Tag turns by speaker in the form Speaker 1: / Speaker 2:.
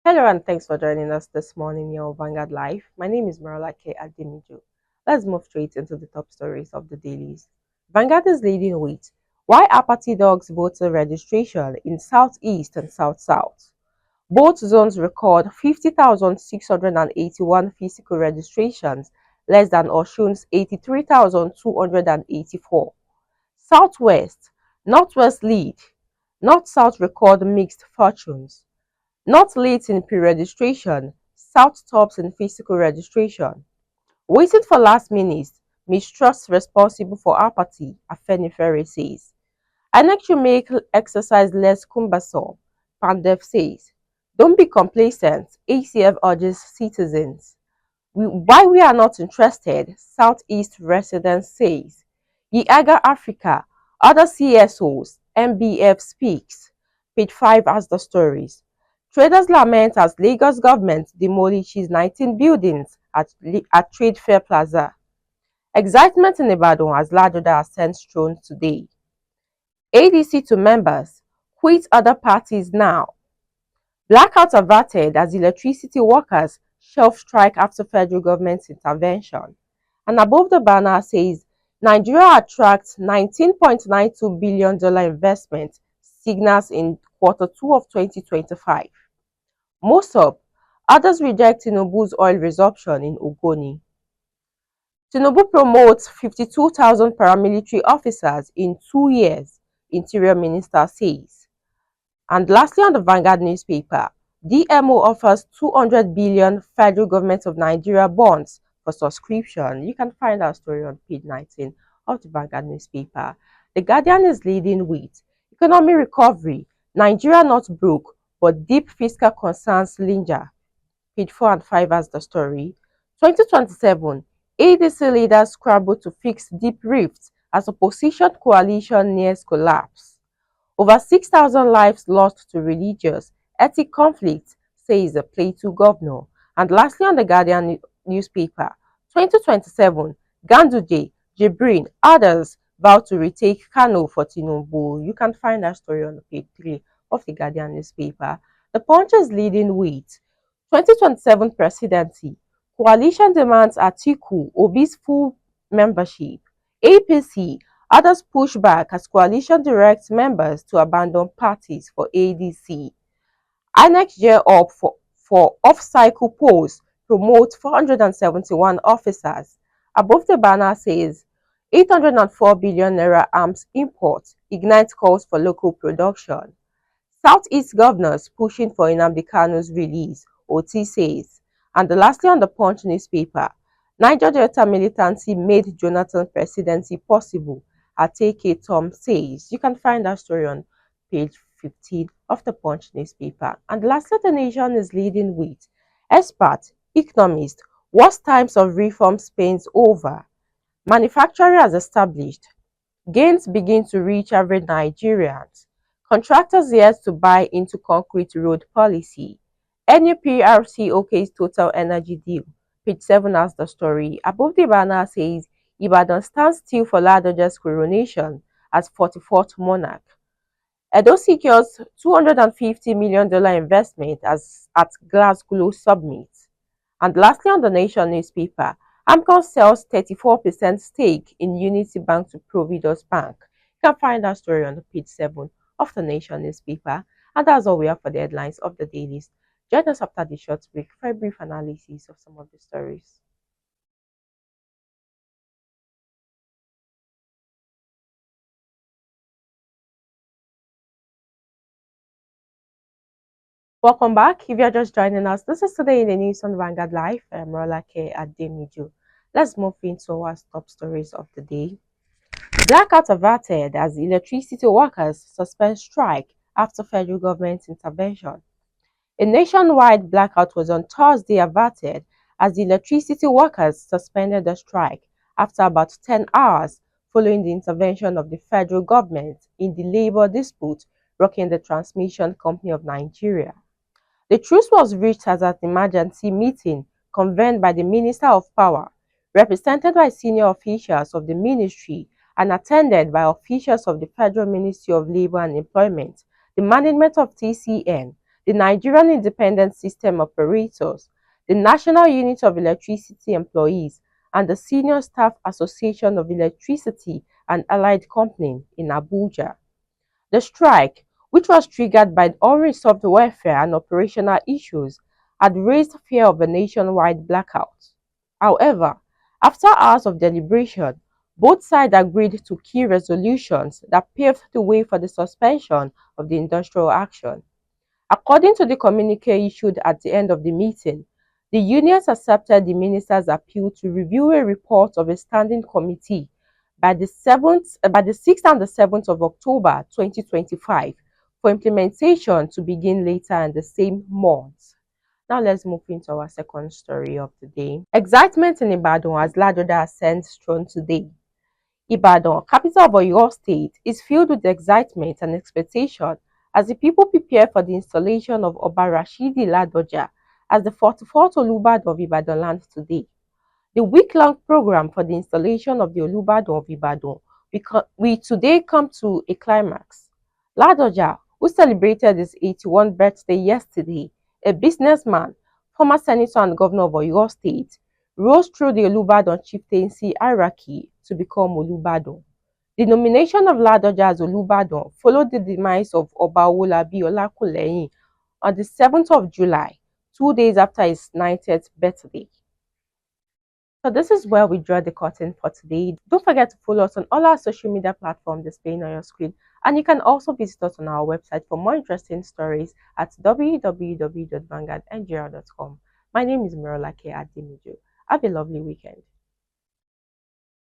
Speaker 1: Hello and thanks for joining us this morning here on Vanguard Live. My name is Marola K. Ademiju. Let's move straight into the top stories of the dailies. Vanguard is leading with why apathy dogs voter registration in Southeast and South-South. Both zones record 50,681 physical registrations, less than Oshun's 83,284. Southwest, Northwest lead. North-South record mixed fortunes. Not late in pre-registration, South tops in physical registration. Waiting for last minute, mistrust responsible for apathy, Afenifere says. INEC should make exercise less cumbersome, Pandev says. Don't be complacent, ACF urges citizens. Why we are not interested, Southeast resident says. Yiaga Africa, other CSOs, MBF speaks. Page 5 has the stories. Traders lament as Lagos government demolishes 19 buildings at Trade Fair Plaza. Excitement in Ibadan as Ladoja ascends throne today. ADC to members, quit other parties now. Blackout averted as electricity workers shelve strike after federal government intervention. And above the banner says Nigeria attracts $19.92 billion investment signals in quarter 2 of 2025. Mossop, others reject Tinubu's oil resumption in Ogoni. Tinubu promotes 52,000 paramilitary officers in 2 years, Interior Minister says. And lastly, on the Vanguard newspaper, DMO offers 200 billion federal government of Nigeria bonds for subscription. You can find our story on page 19 of the Vanguard newspaper. The Guardian is leading with economic recovery. Nigeria not broke, but deep fiscal concerns linger. Page 4 and 5 has the story. 2027, ADC leaders scramble to fix deep rifts as opposition coalition nears collapse. Over 6,000 lives lost to religious, ethnic conflicts, says the Plateau governor. And lastly, on the Guardian newspaper, 2027, Ganduje, Jibrin, others vow to retake Kano for Tinubu. You can find that story on page 3 of the Guardian newspaper. The Punch is leading with 2027 presidency. Coalition demands Atiku, Obi's full membership. APC, others push back as coalition directs members to abandon parties for ADC. INEC gear up for off-cycle polls, promote 471 officers. Above the banner says 804 billion naira arms import, ignite calls for local production. Southeast governors pushing for Nnamdi Kanu's release, OT says. And lastly on the Punch newspaper, Niger Delta militancy made Jonathan presidency possible, Ateke Tom says. You can find that story on page 15 of the Punch newspaper. And lastly, the nation is leading with expert, economist, worst times of reform spans over. Manufacturer has established. Gains begin to reach average Nigerians. Contractors yet to buy into concrete road policy. NUPRC OK's total energy deal. Page 7 has the story. Above the banner says Ibadan stands still for Ladoja's coronation as 44th monarch. Edo secures $250 million investment at Glasgow Summit. And lastly, on the Nation newspaper, Amcon sells 34% stake in Unity Bank to Providus Bank. You can find that story on page 7 of the Nation newspaper. And that's all we have for the headlines of the dailies. Join us after the short break for a brief analysis of some of the stories. Welcome back. If you're just joining us, this is Today in the News on Vanguard Live. I'm Rola K. Ademiju. Let's move into our top stories of the day. Blackout averted as electricity workers suspend strike after federal government intervention. A nationwide blackout was on Thursday averted as the electricity workers suspended the strike after about 10 hours following the intervention of the federal government in the labor dispute rocking the Transmission Company of Nigeria. The truce was reached as an emergency meeting convened by the Minister of Power, represented by senior officials of the ministry and attended by officials of the Federal Ministry of Labor and Employment, the management of TCN, the Nigerian Independent System Operators, the National Unit of Electricity Employees, and the Senior Staff Association of Electricity and Allied Company in Abuja. The strike, which was triggered by unresolved welfare and operational issues, had raised fear of a nationwide blackout. However, after hours of deliberation, both sides agreed to key resolutions that paved the way for the suspension of the industrial action. According to the communique issued at the end of the meeting, the unions accepted the minister's appeal to review a report of a standing committee by the 6th and the 7th of October 2025 for implementation to begin later in the same month. Now let's move into our second story of the day. Excitement in Ibadan as Ladoja ascends throne today. Ibadan, capital of Oyo State, is filled with excitement and expectation as the people prepare for the installation of Oba Rashidi Ladoja as the 44th Olubadan of Ibadan land today. The week-long program for the installation of the Olubadan of Ibadan we today come to a climax. Ladoja, who celebrated his 81st birthday yesterday, a businessman, former senator and governor of Oyo State, rose through the Olubadan chieftaincy hierarchy to become Olubadan. The nomination of Ladoja as Olubadan followed the demise of Oba Owolabi Olakunleyin on the 7th of July, 2 days after his 90th birthday. So this is where we draw the curtain for today. Don't forget to follow us on all our social media platforms displaying on your screen. And you can also visit us on our website for more interesting stories at www.vanguardngr.com. My name is Mirolake Ademijo. Have a lovely weekend.